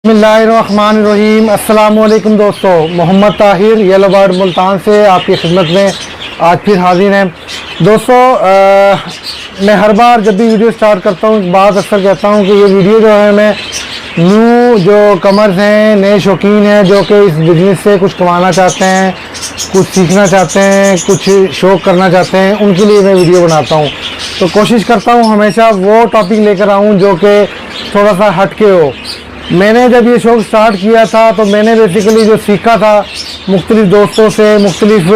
बिस्मिल्लाहिर्रहमानिर्रहीम। अस्सलाम वालेकुम दोस्तों, मोहम्मद ताहिर येलो बर्ड मुल्तान से आपकी खिदमत में आज फिर हाजिर हैं। दोस्तों मैं हर बार जब भी वीडियो स्टार्ट करता हूँ एक बात अक्सर कहता हूँ कि ये वीडियो जो है मैं न्यू जो कमर्स हैं, नए शौकीन हैं जो कि इस बिज़नेस से कुछ कमाना चाहते हैं, कुछ सीखना चाहते हैं, कुछ शौक़ करना चाहते हैं, उनके लिए मैं वीडियो बनाता हूँ। तो कोशिश करता हूँ हमेशा वो टॉपिक लेकर आऊँ जो कि थोड़ा सा हटके हो। मैंने जब ये शौक़ स्टार्ट किया था तो मैंने बेसिकली जो सीखा था मुख्तलिफ़ दोस्तों से, मुख्तलिफ़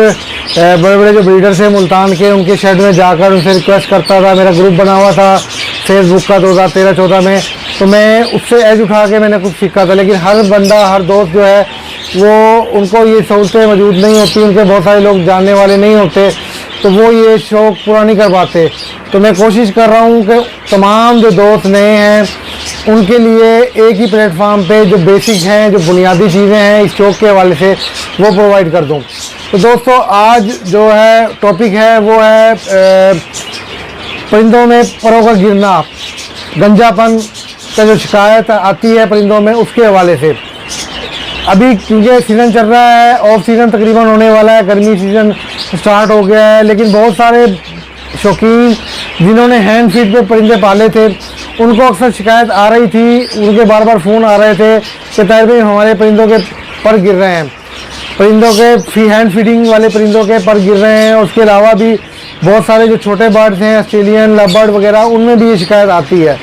बड़े बड़े जो ब्रीडर्स हैं मुल्तान के, उनके शेड में जाकर उनसे रिक्वेस्ट करता था। मेरा ग्रुप बना हुआ था फेसबुक का 2013-14 में, तो मैं उससे एज उठा के मैंने कुछ सीखा था। लेकिन हर बंदा, हर दोस्त जो है वो उनको ये सहूलतें मौजूद नहीं होती, उनके बहुत सारे लोग जानने वाले नहीं होते, तो वो ये शौक़ पूरा नहीं कर पाते। तो मैं कोशिश कर रहा हूँ कि तमाम जो दोस्त नए हैं उनके लिए एक ही प्लेटफॉर्म पे जो बेसिक हैं, जो बुनियादी चीज़ें हैं इस शौक़ के हवाले से वो प्रोवाइड कर दूँ। तो दोस्तों आज जो है टॉपिक है वो है परिंदों में परों का गिरना, गंजापन का जो शिकायत आती है परिंदों में, उसके हवाले से। अभी क्योंकि सीज़न चल रहा है, ऑफ सीज़न तकरीबन होने वाला है, गर्मी सीज़न स्टार्ट हो गया है, लेकिन बहुत सारे शौकीन जिन्होंने हैंड फीड पे परिंदे पाले थे उनको अक्सर शिकायत आ रही थी, उनके बार बार फ़ोन आ रहे थे कि ताहिर भाई हमारे परिंदों के पर गिर रहे हैं, परिंदों के हैंड फीडिंग वाले परिंदों के पर गिर रहे हैं। उसके अलावा भी बहुत सारे जो छोटे बर्ड्स हैं, ऑस्ट्रेलियन लव बर्ड वगैरह, उनमें भी ये शिकायत आती है।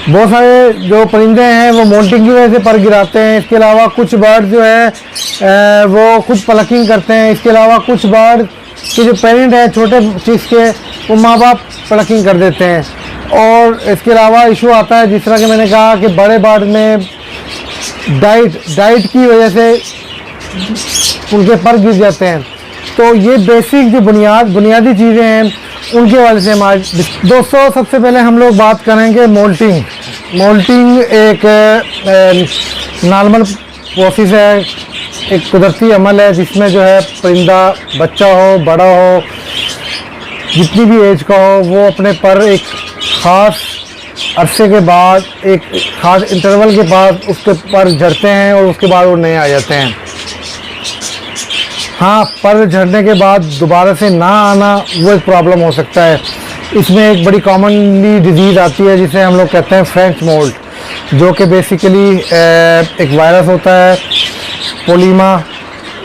बहुत सारे जो परिंदे हैं वो मोल्टिंग की वजह से पर गिराते हैं। इसके अलावा कुछ बर्ड जो है वो खुद पलकिंग करते हैं। इसके अलावा कुछ बर्ड के जो पेरेंट हैं छोटे चिक्स के, वो माँ बाप पलकिंग कर देते हैं। और इसके अलावा इशू आता है जिस तरह कि मैंने कहा कि बड़े बर्ड में डाइट की वजह से उनके पर गिर जाते हैं। तो ये बेसिक जो बुनियादी चीज़ें हैं उनके हवाले से हमारे दोस्तों सबसे पहले हम लोग बात करेंगे मोल्टिंग एक नॉर्मल प्रोसेस है, एक कुदरती अमल है जिसमें जो है परिंदा बच्चा हो, बड़ा हो, जितनी भी एज का हो, वो अपने पर एक ख़ास अरसे के बाद, एक ख़ास इंटरवल के बाद उसके पर झड़ते हैं और उसके बाद वो नए आ जाते हैं। हाँ, पर झड़ने के बाद दोबारा से ना आना वो एक प्रॉब्लम हो सकता है। इसमें एक बड़ी कॉमनली डिजीज़ आती है जिसे हम लोग कहते हैं फ्रेंच मोल्ड, जो कि बेसिकली एक वायरस होता है, पोलीमा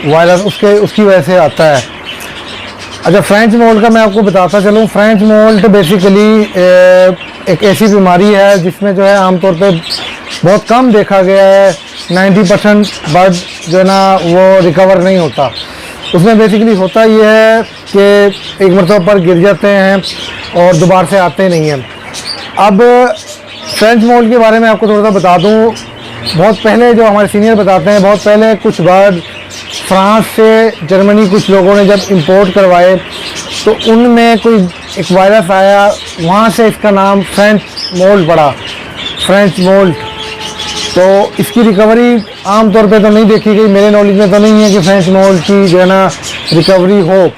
वायरस, उसकी वजह से आता है। अच्छा, फ्रेंच मोल्ड का मैं आपको बताता चलूँ। फ्रेंच मोल्ड बेसिकली एक ऐसी बीमारी है जिसमें जो है आमतौर पे बहुत कम देखा गया है। 90% बर्ड जो है ना वो रिकवर नहीं होता। उसमें बेसिकली होता ये है कि एक मरतबा पर गिर जाते हैं और दोबारा से आते नहीं हैं। अब फ्रेंच मोल्ड के बारे में आपको थोड़ा सा बता दूँ। बहुत पहले जो हमारे सीनियर बताते हैं, बहुत पहले कुछ बर्ड फ्रांस से, जर्मनी कुछ लोगों ने जब इंपोर्ट करवाए तो उनमें कोई एक वायरस आया, वहाँ से इसका नाम फ्रेंच मोल्ड पड़ा, फ्रेंच मोल्ड। तो इसकी रिकवरी आम तौर पे तो नहीं देखी गई, मेरे नॉलेज में तो नहीं है कि फ्रेंच मोल्ड की जो है ना रिकवरी हो।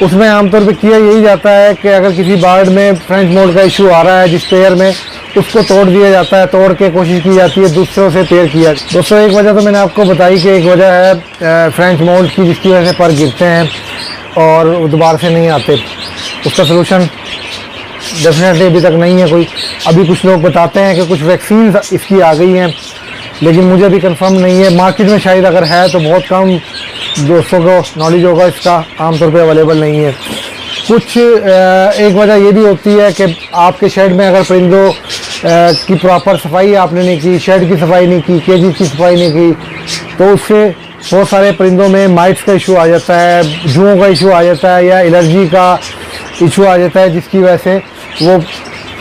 उसमें आमतौर पे किया यही जाता है कि अगर किसी बर्ड में फ्रेंच मोल्ड का इशू आ रहा है जिस पेयर में, उसको तोड़ दिया जाता है, तोड़ के कोशिश की जाती है दूसरों से पेयर किया। दोस्तों एक वजह तो मैंने आपको बताई कि एक वजह है फ्रेंच मोल्ड की जिसकी वजह से पर गिरते हैं और दोबारा से नहीं आते। उसका सलूशन डेफिनेटली अभी तक नहीं है कोई। अभी कुछ लोग बताते हैं कि कुछ वैक्सीन इसकी आ गई हैं, लेकिन मुझे अभी कंफर्म नहीं है। मार्केट में शायद अगर है तो बहुत कम दोस्तों को नॉलेज होगा, इसका आमतौर पे अवेलेबल नहीं है। कुछ एक वजह ये भी होती है कि आपके शेड में अगर परिंदों की प्रॉपर सफाई आपने नहीं की, शेड की सफाई नहीं की, केजेस की सफाई नहीं की, तो उससे बहुत सारे परिंदों में माइट्स का इशू आ जाता है, जुओं का इशू आ जाता है, या एलर्जी का इशू आ जाता है, जिसकी वजह से वो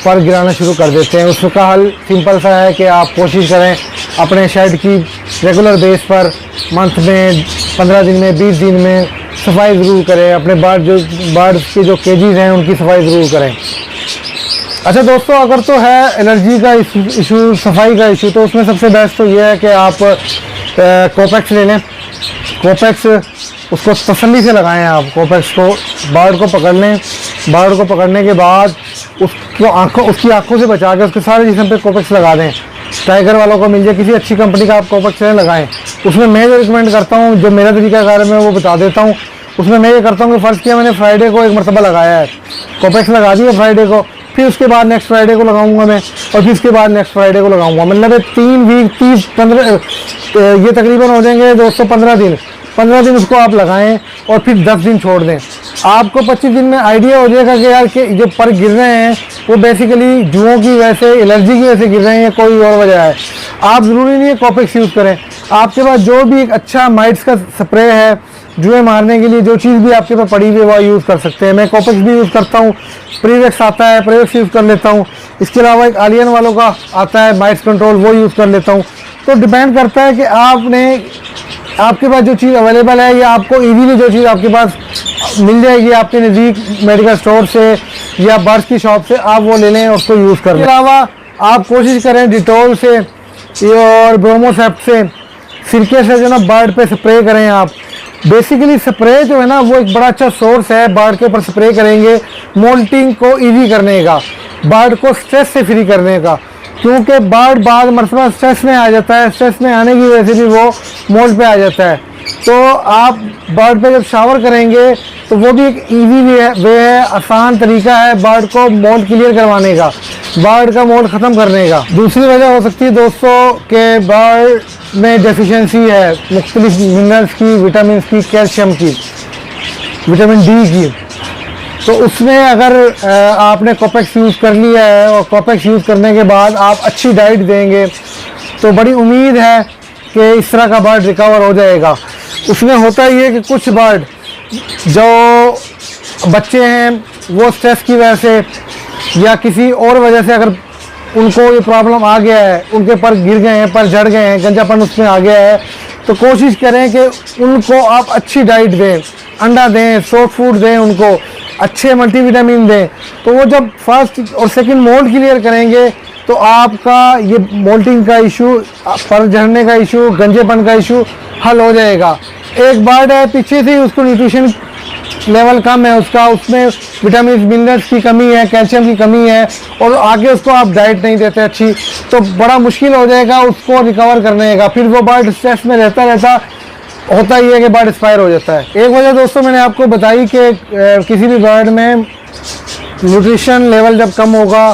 पर गिराना शुरू कर देते हैं। उसका हल सिंपल सा है कि आप कोशिश करें अपने शेड की रेगुलर बेस पर मंथ में 15 दिन में 20 दिन में सफाई ज़रूर करें। अपने बर्ड्स के जो केजेस हैं उनकी सफाई ज़रूर करें। अच्छा दोस्तों, अगर तो है एलर्जी का इशू, सफाई का इशू, तो उसमें सबसे बेस्ट तो ये है कि आप कोपेक्स ले लें। कोपेक्स उसको तसल्ली से लगाएं। आप कोपेक्स को बर्ड को पकड़ लें। बर्ड को पकड़ने के बाद उसकी आंखों से बचा के उसके सारे जिस्म पे कोपेक्स लगा दें। टाइगर वालों को मिल जाए, किसी अच्छी कंपनी का आप कॉपेक्स लगाएं। उसमें मैं जो रिकमेंड करता हूँ, जो मेरा तरीकाकार है मैं वो बता देता हूँ। उसमें मैं ये करता हूँ कि फ़र्ज़ किया मैंने फ्राइडे को एक मरतबा लगाया है, कॉपेक्स लगा दिया फ्राइडे को, फिर उसके बाद नेक्स्ट फ्राइडे को लगाऊंगा मैं, और फिर उसके बाद नेक्स्ट फ्राइडे को लगाऊंगा। मतलब 3 वीक 30-15 ये तकरीबन हो जाएंगे दोस्तों 15 दिन। 15 दिन उसको आप लगाएं और फिर 10 दिन छोड़ दें। आपको 25 दिन में आइडिया हो जाएगा कि यार कि जो पर गिर रहे हैं वो बेसिकली जुओं की वजह से, एलर्जी की वजह से गिर रहे हैं या कोई और वजह है। आप ज़रूरी नहीं है कॉपेक्स यूज़ करें, आपके पास जो भी एक अच्छा माइट्स का स्प्रे है जुए मारने के लिए, जो चीज़ भी आपके पास पड़ी हुई है वो यूज़ कर सकते हैं। मैं कॉपेक्स भी यूज़ करता हूँ, प्रीवेक्स आता है, प्रीवेक्स यूज़ कर लेता हूँ। इसके अलावा एक आलियन वालों का आता है माइट्स कंट्रोल, वो यूज़ कर लेता हूँ। तो डिपेंड करता है कि आपके पास जो चीज़ अवेलेबल है या आपको इजीली जो चीज़ आपके पास मिल जाएगी आपके नज़दीक मेडिकल स्टोर से या बर्ड्स की शॉप से, आप वो ले लें और उसको यूज़ करें। इसके अलावा आप कोशिश करें डिटॉल से और ब्रोमोसेप्ट से, सिरके से जो ना बर्ड पे स्प्रे करें आप। बेसिकली स्प्रे जो है ना वो एक बड़ा अच्छा सोर्स है बर्ड के ऊपर स्प्रे करेंगे मोल्टिंग को ईजी करने का, बर्ड को स्ट्रेस से फ्री करने का, क्योंकि बर्ड बाद मरतबा स्ट्रेस में आ जाता है, स्ट्रेस में आने की वजह से भी वो मोल्ट पे आ जाता है। तो आप बर्ड पे जब शावर करेंगे तो वो भी एक इजी वे है, आसान तरीका है बर्ड को मोल्ट क्लियर करवाने का, बर्ड का मोल्ट ख़त्म करने का। दूसरी वजह हो सकती है दोस्तों कि बर्ड में डेफिशिएंसी है मुख्तलिफ मिनरल्स की, विटामिन की, कैल्शियम की, विटामिन डी की। तो उसमें अगर आपने कॉपेक्स यूज़ कर लिया है और कॉपेक्स यूज़ करने के बाद आप अच्छी डाइट देंगे तो बड़ी उम्मीद है कि इस तरह का बर्ड रिकवर हो जाएगा। उसमें होता ही है कि कुछ बर्ड जो बच्चे हैं वो स्ट्रेस की वजह से या किसी और वजह से अगर उनको ये प्रॉब्लम आ गया है, उनके पर गिर गए हैं, पर झड़ गए हैं, गंजापन उसमें आ गया है, तो कोशिश करें कि उनको आप अच्छी डाइट दें, अंडा दें, सॉफ्ट फूड दें, उनको अच्छे मल्टीविटामिन दें। तो वो जब फर्स्ट और सेकंड मोल्ट क्लियर करेंगे तो आपका ये मोल्टिंग का इशू, पर झड़ने का इशू, गंजेपन का इशू हल हो जाएगा। एक बर्ड है पीछे से ही उसको न्यूट्रिशन लेवल कम है उसका, उसमें विटामिन मिनरल्स की कमी है, कैल्शियम की कमी है, और आगे उसको आप डाइट नहीं देते अच्छी, तो बड़ा मुश्किल हो जाएगा उसको रिकवर करने का। फिर वो बर्ड स्ट्रेस में रहता होता ही है कि बर्ड एक्सपायर हो जाता है। एक वजह दोस्तों मैंने आपको बताई कि किसी भी बर्ड में न्यूट्रिशन लेवल जब कम होगा,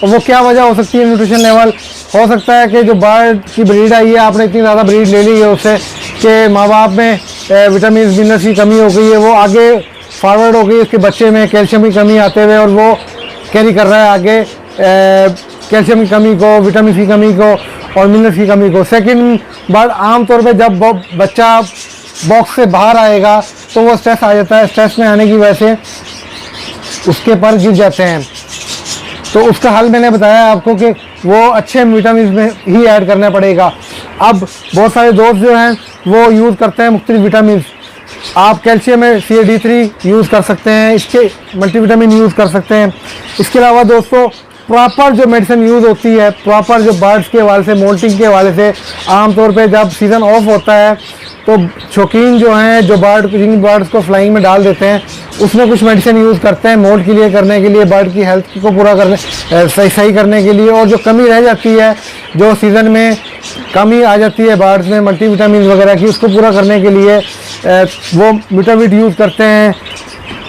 और वो क्या वजह हो सकती है न्यूट्रिशन लेवल, हो सकता है कि जो बर्ड की ब्रीड आई है आपने इतनी ज़्यादा ब्रीड ले ली है उससे कि माँ बाप में विटामिन मिनरल्स की कमी हो गई है, वो आगे फॉरवर्ड हो गई उसके बच्चे में कैल्शियम की कमी आते हुए, और वो कैरी कर रहा है आगे कैल्शियम की कमी को, विटामिन की कमी को और मिनरल्स की कमी को। सेकंड बर्ड आमतौर पे जब बच्चा बॉक्स से बाहर आएगा तो वो स्ट्रेस आ जाता है, स्ट्रेस में आने की वजह से उसके पर गिर जाते हैं। तो उसका हल मैंने बताया आपको कि वो अच्छे विटामिन में ही ऐड करना पड़ेगा। अब बहुत सारे दोस्त जो हैं वो यूज़ करते हैं मुख्तलिफ विटामिन, आप कैल्शियम में CA-D3 यूज़ कर सकते हैं, इसके मल्टीविटामिन यूज़ कर सकते हैं। इसके अलावा दोस्तों प्रॉपर जो मेडिसिन यूज़ होती है, प्रॉपर जो बर्ड्स के हवाले से, मोल्टिंग के हवाले से, आमतौर पे जब सीज़न ऑफ होता है तो शौकीन जो हैं जो जिन बर्ड्स को फ्लाइंग में डाल देते हैं उसमें कुछ मेडिसिन यूज़ करते हैं मोल्ट क्लियर करने के लिए, बर्ड की हेल्थ को पूरा करने सही करने के लिए, और जो कमी रह जाती है, जो सीज़न में कमी आ जाती है बर्ड्स में मल्टीविटामिन वगैरह की, उसको पूरा करने के लिए वो विटामिन यूज़ करते हैं।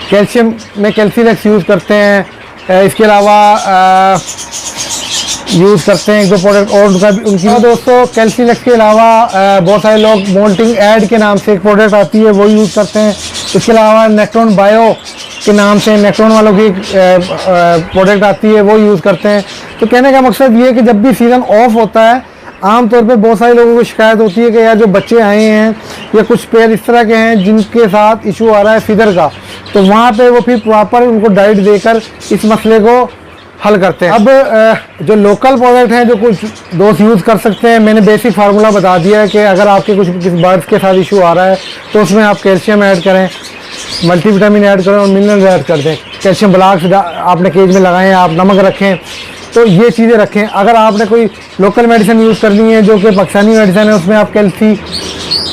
कैल्शियम में कैल्सीलेक्स यूज़ करते हैं, इसके अलावा यूज़ करते हैं एक दो प्रोडक्ट और उनकी दोस्तों कैल्सीलेक्स के अलावा बहुत सारे लोग मोल्टिंग एड के नाम से एक प्रोडक्ट आती है वो यूज़ करते हैं। इसके अलावा नेक्ट्रॉन बायो के नाम से नेक्ट्रॉन वालों की प्रोडक्ट आती है वो यूज़ करते हैं। तो कहने का मकसद ये है कि जब भी सीज़न ऑफ होता है आमतौर पे बहुत सारे लोगों को शिकायत होती है कि यार जो बच्चे आए हैं या कुछ पेयर इस तरह के हैं जिनके साथ इशू आ रहा है फीडर का, तो वहाँ पे वो फिर प्रॉपर उनको डाइट देकर इस मसले को हल करते हैं। अब जो लोकल प्रोडक्ट हैं जो कुछ दोस्त यूज़ कर सकते हैं, मैंने बेसिक फार्मूला बता दिया है कि अगर आपके कुछ बर्ड्स के साथ इशू आ रहा है तो उसमें आप कैल्शियम ऐड करें, मल्टीविटामिन ऐड करें और मिनरल ऐड कर दें। कैल्शियम ब्लॉक्स आपने केज में लगाएं, आप नमक रखें, तो ये चीज़ें रखें। अगर आपने कोई लोकल मेडिसिन यूज़ करनी है जो कि पाकिस्तानी मेडिसिन है, उसमें आप कैल्सी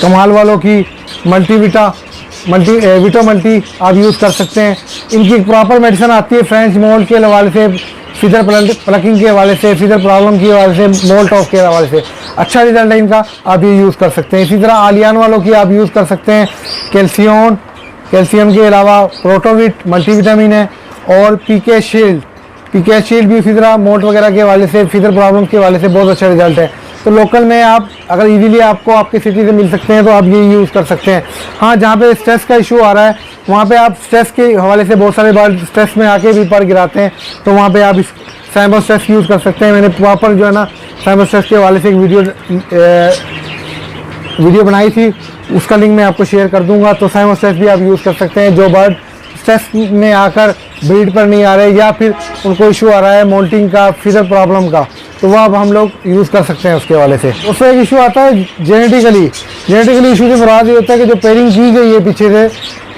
कमाल वालों की विटो मल्टी आप यूज़ कर सकते हैं। इनकी प्रॉपर मेडिसिन आती है फ्रेंच मोल्ट के हवाले से, फीडर प्लकिंग के हवाले से, फीडर प्रॉब्लम के हवाले से, मोल्ट ऑफ के हवाले से अच्छा रिजल्ट है इनका, आप ये यूज़ कर सकते हैं। इसी तरह आलियान वालों की आप यूज़ कर सकते हैं कैल्शियम, कैल्शियम के अलावा प्रोटोविट मल्टीविटामिन है, और पीके शील्ड भी इसी तरह मोल्ट वगैरह के हवाले से, फीडर प्रॉब्लम के हवाले से बहुत अच्छा रिजल्ट है। तो लोकल में आप अगर इजीली आपको आपके सिटी से मिल सकते हैं तो आप ये यूज़ कर सकते हैं। हाँ, जहाँ पे स्ट्रेस का इशू आ रहा है वहाँ पे आप स्ट्रेस के हवाले से बहुत सारे बार स्ट्रेस में आके भी पर गिराते हैं, तो वहाँ पे आप इस साइमो स्ट्रेस यूज़ कर सकते हैं। मैंने प्रॉपर जो है ना साइमो स्ट्रेस के हवाले से एक वीडियो बनाई थी, उसका लिंक मैं आपको शेयर कर दूंगा। तो साइमो स्ट्रेस भी आप यूज़ कर सकते हैं। जो बर्ड स्ट्रेस में आकर ब्रीड पर नहीं आ रहे या फिर उनको इशू आ रहा है मोल्टिंग का, फीडर प्रॉब्लम का, तो वह अब हम लोग यूज़ कर सकते हैं उसके हवाले से। उससे एक इशू आता है जेनेटिकली इशू से मुराद ये होता है कि जो पेयरिंग की गई है पीछे से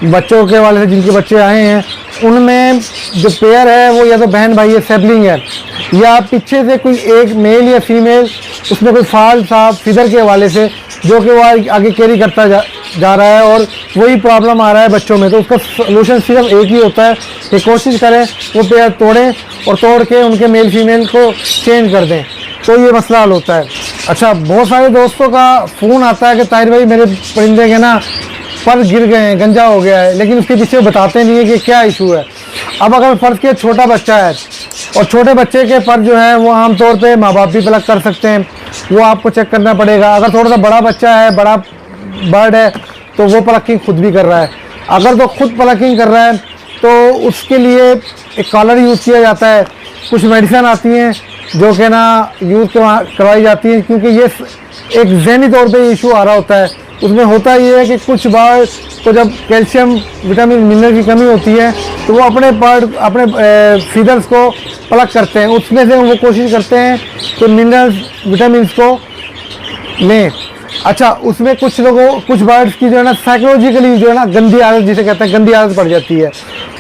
बच्चों के हवाले से, जिनके बच्चे आए हैं उनमें जो पेयर है वो या तो बहन भाई है, सेबलिंग है, या पीछे से कोई एक मेल या फीमेल उसमें कोई फॉल्ट था फीडर के हवाले से जो कि वो आगे कैरी करता जा रहा है और वही प्रॉब्लम आ रहा है बच्चों में। तो उसका सोल्यूशन सिर्फ एक ही होता है कि कोशिश करें वो पेयर तोड़ें और तोड़ के उनके मेल फीमेल को चेंज कर दें, तो ये मसला हल होता है। अच्छा, बहुत सारे दोस्तों का फ़ोन आता है कि ताहिर भाई मेरे परिंदे के ना पर गिर गए हैं, गंजा हो गया है, लेकिन उसके पीछे बताते नहीं है कि क्या इशू है। अब अगर फ़र्ज़ किया छोटा बच्चा है और छोटे बच्चे के पर जो है वो आमतौर पे माँ बाप भी प्लग कर सकते हैं, वो आपको चेक करना पड़ेगा। अगर थोड़ा सा बड़ा बच्चा है, बड़ा बर्ड है, तो वो प्लकिंग खुद भी कर रहा है। अगर तो खुद प्लकिंग कर रहा है तो उसके लिए एक कॉलर यूज़ किया जाता है, कुछ मेडिसिन आती हैं जो कि ना यूज़ करवाई जाती हैं, क्योंकि ये एक ज़हनी तौर पे इशू आ रहा होता है। उसमें होता ये है कि कुछ बार तो जब कैल्शियम विटामिन मिनरल की कमी होती है तो वो अपने फीडर्स को प्लग करते हैं, उसमें से वो कोशिश करते हैं कि मिनरल्स विटामिन को लें। अच्छा, उसमें कुछ बर्ड्स की जो है ना साइकोलॉजिकली जो है ना गंदी आदत, जिसे कहते हैं गंदी आदत पड़ जाती है,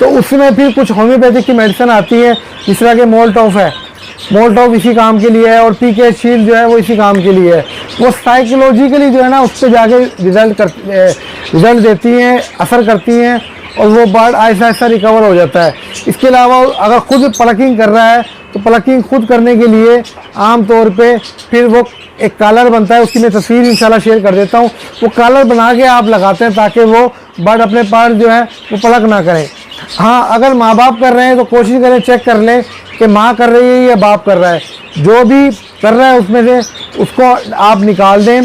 तो उसमें फिर कुछ होम्योपैथिक की मेडिसिन आती है, जिस तरह के मोल्ट ऑफ इसी काम के लिए है, और पीके शील्ड जो है वो इसी काम के लिए है। वो साइकोलॉजिकली जो है ना उस पर जाके रिजल्ट देती हैं, असर करती हैं, और वो बर्ड आहिस्ता आहिस्ता रिकवर हो जाता है। इसके अलावा अगर खुद प्लकिंग कर रहा है तो प्लकिंग खुद करने के लिए आम तौर पे फिर वो एक कॉलर बनता है, उसकी मैं तस्वीर इंशाल्लाह शेयर कर देता हूँ। वो कॉलर बना के आप लगाते हैं ताकि वो बर्ड अपने पार जो है वो प्लग ना करें। हाँ, अगर माँ बाप कर रहे हैं तो कोशिश करें, चेक कर लें कि माँ कर रही है या बाप कर रहा है। जो भी कर रहा है उसमें से उसको आप निकाल दें।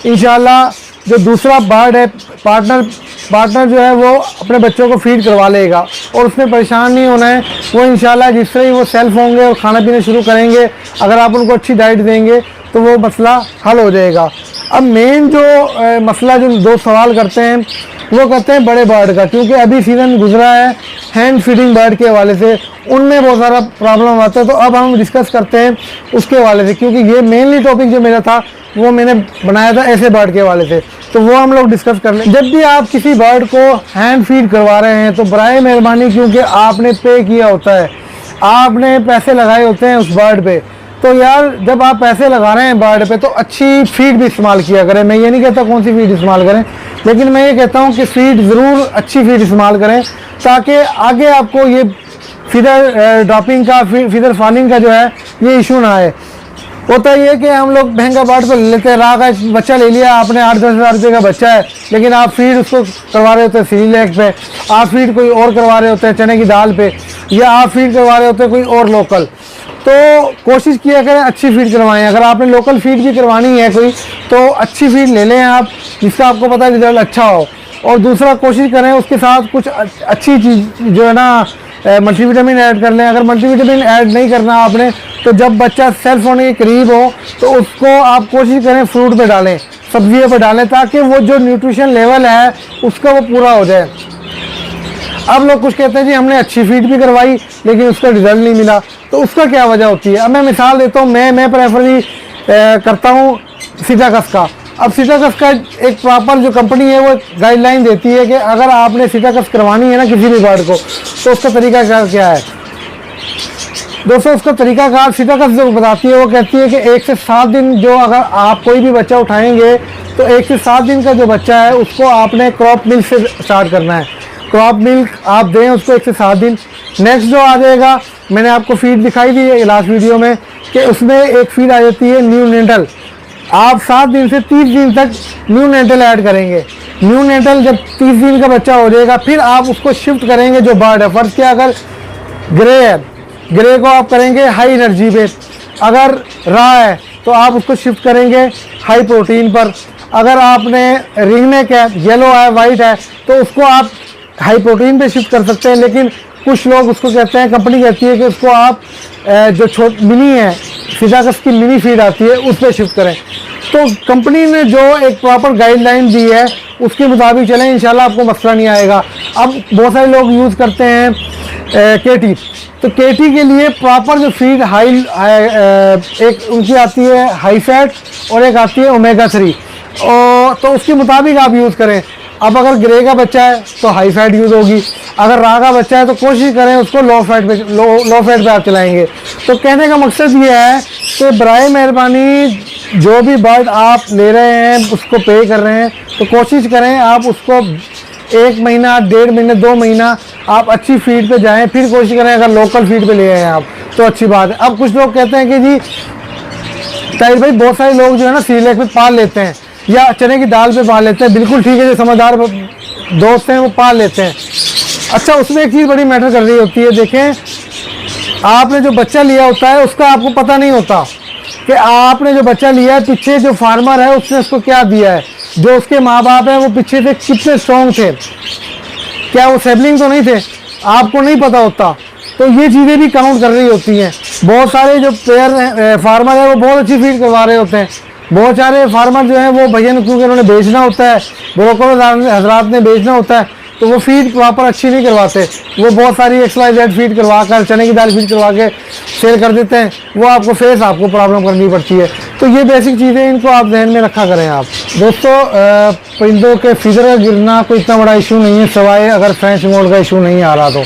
इंशाल्लाह जो दूसरा बर्ड है पार्टनर जो है वो अपने बच्चों को फीड करवा लेगा और उसमें परेशान नहीं होना है। वो इंशाल्लाह जिस तरह ही वो सेल्फ होंगे और खाना पीना शुरू करेंगे, अगर आप उनको अच्छी डाइट देंगे तो वो मसला हल हो जाएगा। अब मेन जो मसला जो दोस्त सवाल करते हैं वो कहते हैं बड़े बर्ड का, क्योंकि अभी सीज़न गुजरा है हैंड फीडिंग बर्ड के हवाले से, उनमें बहुत सारा प्रॉब्लम आता है। तो अब हम डिस्कस करते हैं उसके हवाले से, क्योंकि ये मेनली टॉपिक जो मेरा था वो मैंने बनाया था ऐसे बर्ड के हवाले से, तो वो हम लोग डिस्कस कर लें। जब भी आप किसी बर्ड को हैंड फीड करवा रहे हैं तो बराए मेहरबानी, क्योंकि आपने पे किया होता है, आपने पैसे लगाए होते हैं उस बर्ड पे, तो यार जब आप पैसे लगा रहे हैं बर्ड पे तो अच्छी फीड भी इस्तेमाल किया करें। मैं ये नहीं कहता कौन सी फीड इस्तेमाल करें, लेकिन मैं ये कहता हूँ कि फीड ज़रूर अच्छी फीड इस्तेमाल करें, ताकि आगे आपको ये फीडर ड्रॉपिंग का, फीडर फॉलिंग का जो है ये इशू ना आए। होता ये कि हम लोग महंगा बर्ड तो ले लेते हैं, राह का बच्चा ले लिया आपने, 8-10 हज़ार रुपये का बच्चा है, लेकिन आप फीड उसको करवा रहे होते हैं सीरीलेक पे, आप फीड कोई और करवा रहे होते हैं चने की दाल पे, या आप फीड करवा रहे होते हैं कोई और लोकल। तो कोशिश किया करें अच्छी फीड करवाएं। अगर आपने लोकल फीड भी करवानी है कोई तो अच्छी फीड ले लें आप, जिसका आपको पता है रिजल्ट अच्छा हो। और दूसरा, कोशिश करें उसके साथ कुछ अच्छी चीज़ जो है ना मल्टीविटामिन ऐड कर लें। अगर मल्टीविटामिन ऐड नहीं करना आपने तो जब बच्चा सेल्फ होने के करीब हो तो उसको आप कोशिश करें फ्रूट पे डालें, सब्जियों पे डालें, ताकि वो जो न्यूट्रिशन लेवल है उसका वो पूरा हो जाए। अब लोग कुछ कहते हैं जी हमने अच्छी फीड भी करवाई लेकिन उसका रिजल्ट नहीं मिला, तो उसका क्या वजह होती है। अब मैं मिसाल देता हूँ, मैं प्रेफरली करता हूँ सिटाकस का। अब सिटाकस का एक प्रॉपर जो कंपनी है वो गाइडलाइन देती है कि अगर आपने सिटाकस करवानी है ना किसी भी बर्ड को, तो उसका तरीका क्या है। दोस्तों, उसका तरीकाकार सिटाकस जो बताती है वो कहती है कि 1 से 7 दिन, जो अगर आप कोई भी बच्चा उठाएंगे तो 1 से 7 दिन का जो बच्चा है उसको आपने क्रॉप मिल्क से स्टार्ट करना है। क्रॉप मिल्क आप दें उसको 1 से 7 दिन। नेक्स्ट जो आ जाएगा मैंने आपको फीड दिखाई थी लास्ट वीडियो में कि उसमें एक फीड आ जाती है न्यू नेटल। आप 7 दिन से 30 दिन तक न्यू नेटल ऐड करेंगे। न्यू नेटल जब 30 दिन का बच्चा हो जाएगा फिर आप उसको शिफ्ट करेंगे जो बर्ड है। फर्स्ट क्या, अगर ग्रे है, ग्रे को आप करेंगे हाई एनर्जी पे। अगर रा है तो आप उसको शिफ्ट करेंगे हाई प्रोटीन पर। अगर आपने रिंगनेक है, येलो है, वाइट है, तो उसको आप हाई प्रोटीन पे शिफ्ट कर सकते हैं। लेकिन कुछ लोग उसको कहते हैं, कंपनी कहती है कि उसको आप जो मिनी है, फिजाकस की मिनी फीड आती है, उस पर शिफ्ट करें। तो कंपनी ने जो एक प्रॉपर गाइडलाइन दी है उसके मुताबिक चलें, इंशाल्लाह आपको मसला नहीं आएगा। अब बहुत सारे लोग यूज़ करते हैं केटी, तो केटी के लिए प्रॉपर जो फीड हाई एक उनकी आती है हाई फैट और एक आती है ओमेगा 3, और तो उसके मुताबिक आप यूज़ करें। अब अगर ग्रे का बच्चा है तो हाई फैट यूज़ होगी, अगर रा का बच्चा है तो कोशिश करें उसको लो फैट पे आप चलाएंगे। तो कहने का मकसद ये है कि बराए मेहरबानी जो भी बर्ड आप ले रहे हैं उसको पे कर रहे हैं तो कोशिश करें आप उसको 1 महीना, 1.5 महीने, 2 महीना आप अच्छी फीड पे जाएं, फिर कोशिश करें अगर लोकल फीड पे ले आए आप तो अच्छी बात है। अब कुछ लोग कहते हैं कि जी ताहिर भाई बहुत सारे लोग जो है ना सीलेक पे पाल लेते हैं या चने की दाल पे पाल लेते हैं, बिल्कुल ठीक है, जो समझदार दोस्त हैं वो पाल लेते हैं। अच्छा, उसमें एक चीज़ बड़ी मैटर कर रही होती है। देखें, आपने जो बच्चा लिया होता है उसका आपको पता नहीं होता कि आपने जो बच्चा लिया है पीछे जो फार्मर है उसने उसको क्या दिया है, जो उसके माँ बाप हैं वो पीछे से कितने स्ट्रॉन्ग थे, क्या वो सेबलिंग तो नहीं थे, आपको नहीं पता होता। तो ये चीज़ें भी काउंट कर रही होती हैं। बहुत सारे जो पेयर फार्मर है वो बहुत अच्छी फीड करवा रहे होते हैं। बहुत सारे फार्मर जो हैं वो भैया क्योंकि उन्होंने बेचना होता है, ब्रोकर हजरात ने बेचना होता है, तो वो फीड प्रॉपर अच्छी नहीं करवाते। वो बहुत सारी XYZ फीड करवा कर, चने की दाल फीड करवा के सेल कर देते हैं, वो आपको फेस आपको प्रॉब्लम करनी पड़ती है। तो ये बेसिक चीज़ें इनको आप ध्यान में रखा करें आप दोस्तों। परिंदों के फिजर का गिरना कोई इतना बड़ा इशू नहीं है, सवाए अगर फ्रेंच मोल्ड का इशू नहीं आ रहा तो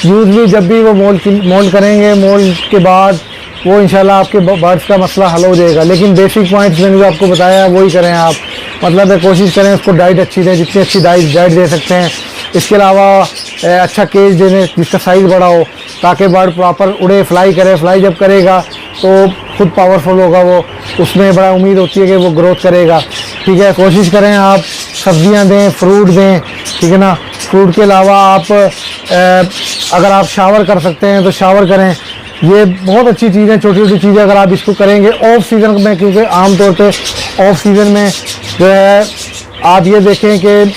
यूजली जब भी वो मोल्ड करेंगे, मोल्ड के बाद वो इंशाल्लाह आपके बर्ड्स का मसला हल हो जाएगा। लेकिन बेसिक पॉइंट्स मैंने जो आपको बताया वही करें आप, मतलब कोशिश करें उसको डाइट अच्छी दें, जितनी अच्छी डाइट दे सकते हैं। इसके अलावा अच्छा केज देने जिसका साइज़ बड़ा हो ताकि बर्ड प्रॉपर उड़े, फ्लाई करे। फ्लाई जब करेगा तो खुद पावरफुल होगा, वो उसमें बड़ा उम्मीद होती है कि वो ग्रोथ करेगा। ठीक है, कोशिश करें आप सब्जियां दें, फ्रूट दें, ठीक है ना। फ्रूट के अलावा आप अगर आप शावर कर सकते हैं तो शावर करें, ये बहुत अच्छी चीज़ है। छोटी छोटी चीज़ें अगर आप इसको करेंगे ऑफ सीज़न में, क्योंकि आमतौर पे ऑफ सीज़न में जो है आप ये देखें कि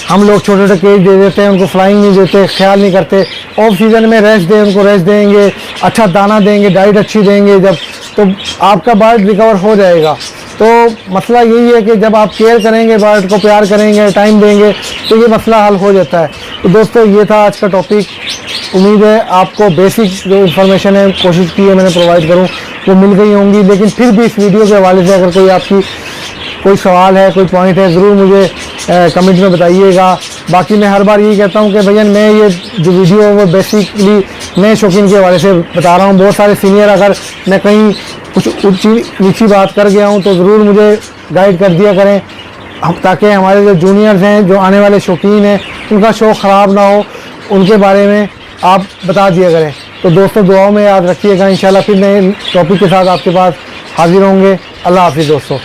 हम लोग छोटे छोटे केज दे देते हैं, उनको फ्लाइंग नहीं देते, ख्याल नहीं करते। ऑफ सीज़न में रेस्ट दें, उनको रेस्ट देंगे, अच्छा दाना देंगे, डाइट अच्छी देंगे जब, तो आपका बर्ड रिकवर हो जाएगा। तो मसला यही है कि जब आप केयर करेंगे, बर्ड को प्यार करेंगे, टाइम देंगे, तो ये मसला हल हो जाता है। तो दोस्तों ये था आज का टॉपिक। उम्मीद है आपको बेसिक जो इन्फॉर्मेशन है कोशिश की है मैंने प्रोवाइड करूं वो मिल गई होंगी। लेकिन फिर भी इस वीडियो के हवाले से अगर कोई आपकी कोई सवाल है, कोई पॉइंट है, ज़रूर मुझे कमेंट में बताइएगा। बाकी मैं हर बार यही कहता हूं कि भैया मैं ये जो वीडियो है वो बेसिकली नए शौकीन के हवाले से बता रहा हूं। बहुत सारे सीनियर अगर मैं कहीं कुछ ऊँची नीची बात कर गया हूं तो ज़रूर मुझे गाइड कर दिया करें, ताकि हमारे जो जूनियर्स हैं, जो आने वाले शौकीन हैं, उनका शौक़ ख़राब ना हो, उनके बारे में आप बता दिया करें। तो दोस्तों दुआओं में याद रखिएगा। इंशाल्लाह फिर नए टॉपिक के साथ आपके पास हाजिर होंगे। अल्लाह हाफिज़ दोस्तों।